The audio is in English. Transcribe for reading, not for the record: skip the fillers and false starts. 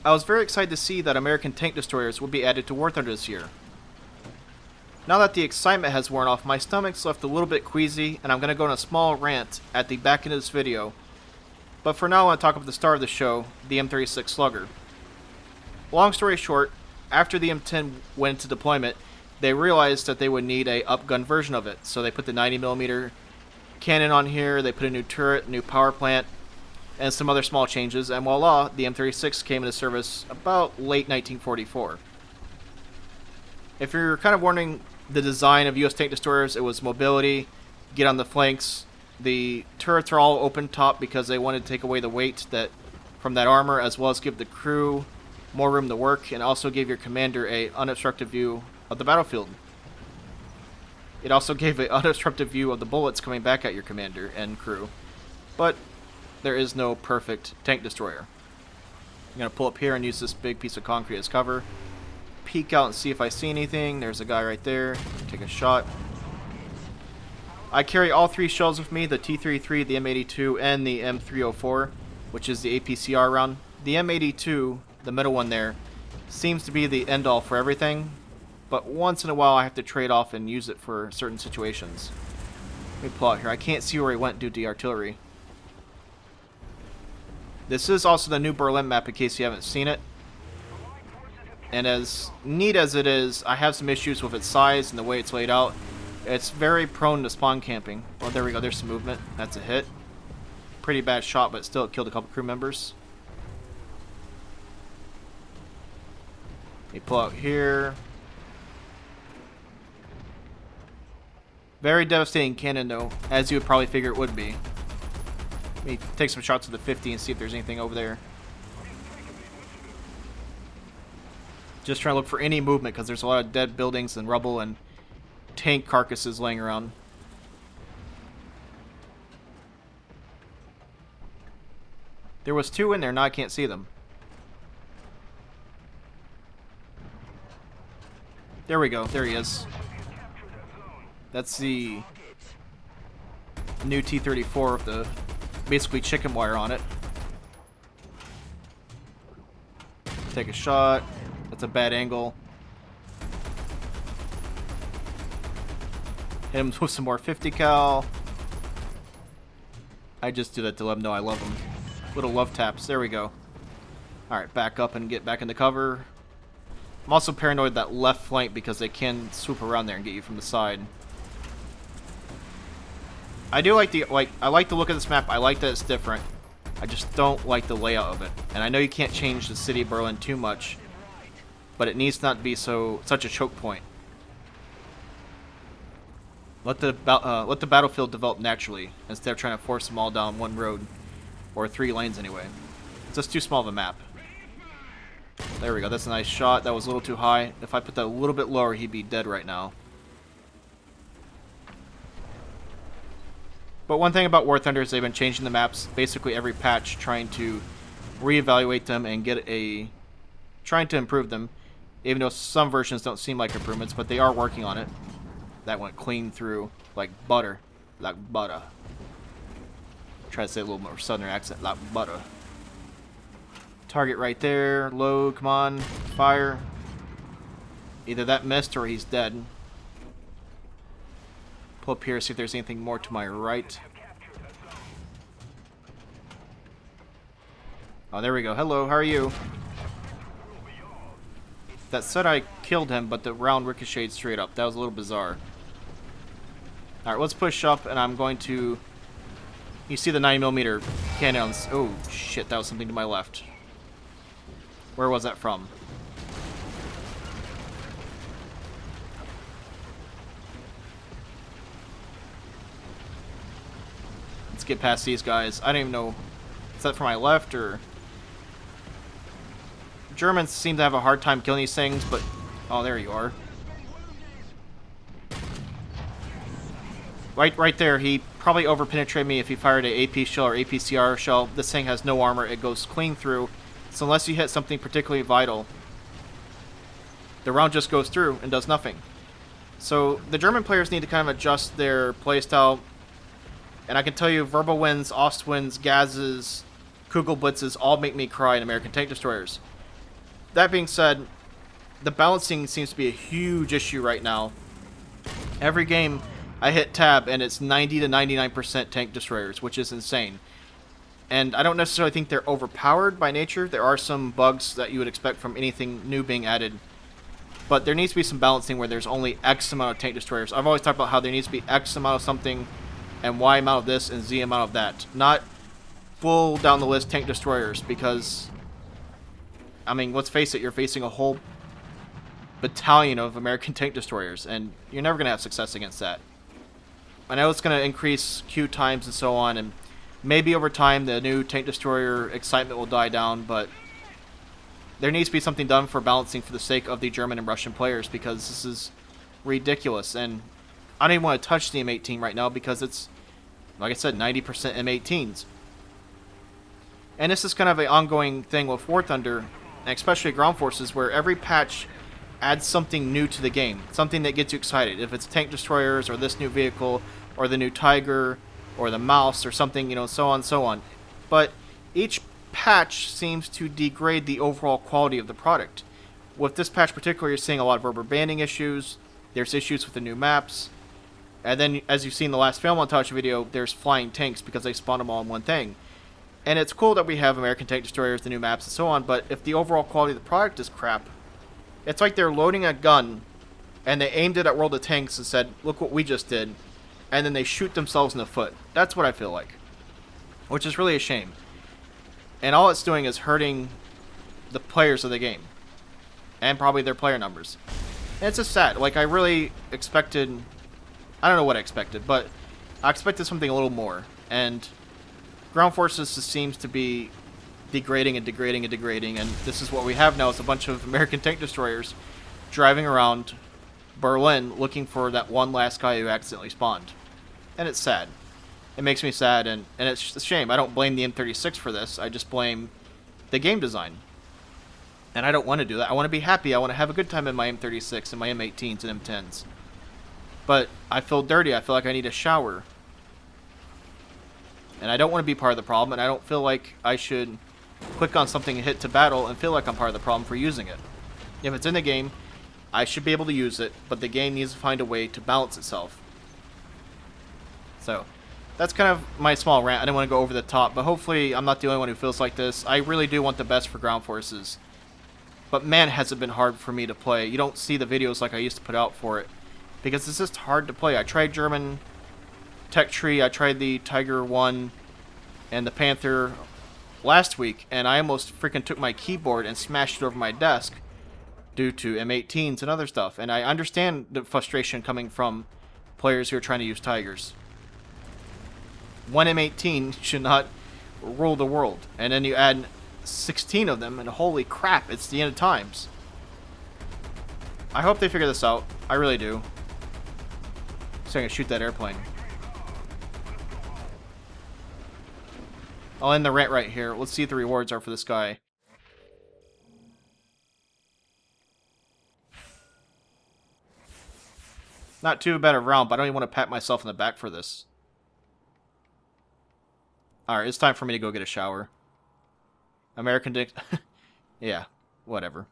I was very excited to see that American tank destroyers would be added to War Thunder this year. Now that the excitement has worn off, my stomach's left a little bit queasy, and I'm going to go on a small rant at the back end of this video. But for now, I want to talk about the star of the show, the M36 Slugger. Long story short, after the M10 went into deployment, they realized that they would need a upgun version of it. So they put the 90mm cannon on here, they put a new turret, new power plant, and some other small changes, and voila, the M36 came into service about late 1944. If you're kind of wondering the design of US tank destroyers, it was mobility, get on the flanks. The turrets are all open top because they wanted to take away the weight from that armor, as well as give the crew more room to work, and also gave your commander a unobstructed view of the battlefield. It also gave an unobstructed view of the bullets coming back at your commander and crew. But there is no perfect tank destroyer. I'm going to pull up here and use this big piece of concrete as cover. Peek out and see if I see anything. There's a guy right there. Take a shot. I carry all three shells with me, the T-33, the M82, and the M304, which is the APCR round. The M82, the middle one there, seems to be the end-all for everything, but once in a while I have to trade off and use it for certain situations. Let me pull out here. I can't see where he went due to the artillery. This is also the new Berlin map in case you haven't seen it. And as neat as it is, I have some issues with its size and the way it's laid out. It's very prone to spawn camping. Oh, there we go. There's some movement. That's a hit. Pretty bad shot, but still it killed a couple crew members. Let me pull out here. Very devastating cannon, though, as you would probably figure it would be. Let me take some shots with the 50 and see if there's anything over there. Just trying to look for any movement because there's a lot of dead buildings and rubble and tank carcasses laying around. There was two in there, now I can't see them. There we go, there he is. That's the new T-34 with the basically chicken wire on it. Take a shot. That's a bad angle. Hit him with some more 50 cal. I just do that to let him know I love him. Little love taps. There we go. Alright, back up and get back into cover. I'm also paranoid that left flank because they can swoop around there and get you from the side. I do like I like the look of this map. I like that it's different. I just don't like the layout of it. And I know you can't change the city of Berlin too much, but it needs not to be such a choke point. Let the battlefield develop naturally instead of trying to force them all down one road, or 3 lanes anyway. It's just too small of a map. There we go. That's a nice shot. That was a little too high. If I put that a little bit lower, he'd be dead right now. But one thing about War Thunder is they've been changing the maps basically every patch, trying to reevaluate them and trying to improve them. Even though some versions don't seem like improvements, but they are working on it. That went clean through, like butter. Like butter. Try to say a little more southern accent, like butter. Target right there, low, come on, fire. Either that missed or he's dead. Pull up here, see if there's anything more to my right. Oh, there we go. Hello, how are you? That said I killed him, but the round ricocheted straight up. That was a little bizarre. Alright, let's push up, and I'm going to... You see the 9mm cannons. Oh, shit, that was something to my left. Where was that from? Let's get past these guys. I don't even know... Is that from my left, or... Germans seem to have a hard time killing these things, but... Oh, there you are. Right there, he probably overpenetrated me if he fired an AP shell or APCR shell. This thing has no armor, it goes clean through. So unless you hit something particularly vital, the round just goes through and does nothing. So the German players need to kind of adjust their playstyle. And I can tell you, verbal wins, Ostwinds, Gazes, Kugelblitzes all make me cry in American tank destroyers. that being said, the balancing seems to be a huge issue right now. Every game I hit tab and it's 90 to 99% tank destroyers, which is insane. And I don't necessarily think they're overpowered by nature. There are some bugs that you would expect from anything new being added. But there needs to be some balancing where there's only X amount of tank destroyers. I've always talked about how there needs to be X amount of something and Y amount of this and Z amount of that. Not full down the list tank destroyers, because, I mean, let's face it, you're facing a whole battalion of American tank destroyers, and you're never going to have success against that. I know it's going to increase queue times and so on, and maybe over time the new tank destroyer excitement will die down, but there needs to be something done for balancing for the sake of the German and Russian players, because this is ridiculous. And I don't even want to touch the M18 right now because it's, like I said, 90% M18s. And this is kind of an ongoing thing with War Thunder, and especially Ground Forces, where every patch adds something new to the game, something that gets you excited. If it's tank destroyers or this new vehicle or the new Tiger or the Mouse or something, you know, so on and so on. But each patch seems to degrade the overall quality of the product. With this patch particularly, you're seeing a lot of rubber banding issues. There's issues with the new maps. And then, as you've seen in the last fail montage video, there's flying tanks because they spawn them all in one thing. And it's cool that we have American tank destroyers, the new maps, and so on, but if the overall quality of the product is crap, it's like they're loading a gun and they aimed it at World of Tanks and said, look what we just did, and then they shoot themselves in the foot. That's what I feel like, which is really a shame. And all it's doing is hurting the players of the game, and probably their player numbers. And it's just sad. Like, I really expected, I don't know what I expected, but I expected something a little more. And Ground Forces just seems to be degrading and degrading and degrading, and this is what we have now, is a bunch of American tank destroyers driving around Berlin looking for that one last guy who accidentally spawned. And it's sad. It makes me sad, and it's just a shame. I don't blame the M36 for this. I just blame the game design. And I don't want to do that. I want to be happy. I want to have a good time in my M36 and my M18s and M10s. But I feel dirty. I feel like I need a shower. And I don't want to be part of the problem, and I don't feel like I should click on something and hit to battle and feel like I'm part of the problem for using it. If it's in the game, I should be able to use it, but the game needs to find a way to balance itself. So, that's kind of my small rant. I didn't want to go over the top, but hopefully I'm not the only one who feels like this. I really do want the best for Ground Forces. But man, has it been hard for me to play. You don't see the videos like I used to put out for it, because it's just hard to play. I tried German Tech Tree, I tried the Tiger 1 and the Panther last week, and I almost freaking took my keyboard and smashed it over my desk due to M18s and other stuff. And I understand the frustration coming from players who are trying to use Tigers. One M18 should not rule the world, and then you add 16 of them, and holy crap, it's the end of times. I hope they figure this out. I really do. So I can shoot that airplane. I'll end the rant right here. Let's see what the rewards are for this guy. Not too bad a round, but I don't even want to pat myself in the back for this. Alright, it's time for me to go get a shower. American Dick. Yeah, whatever.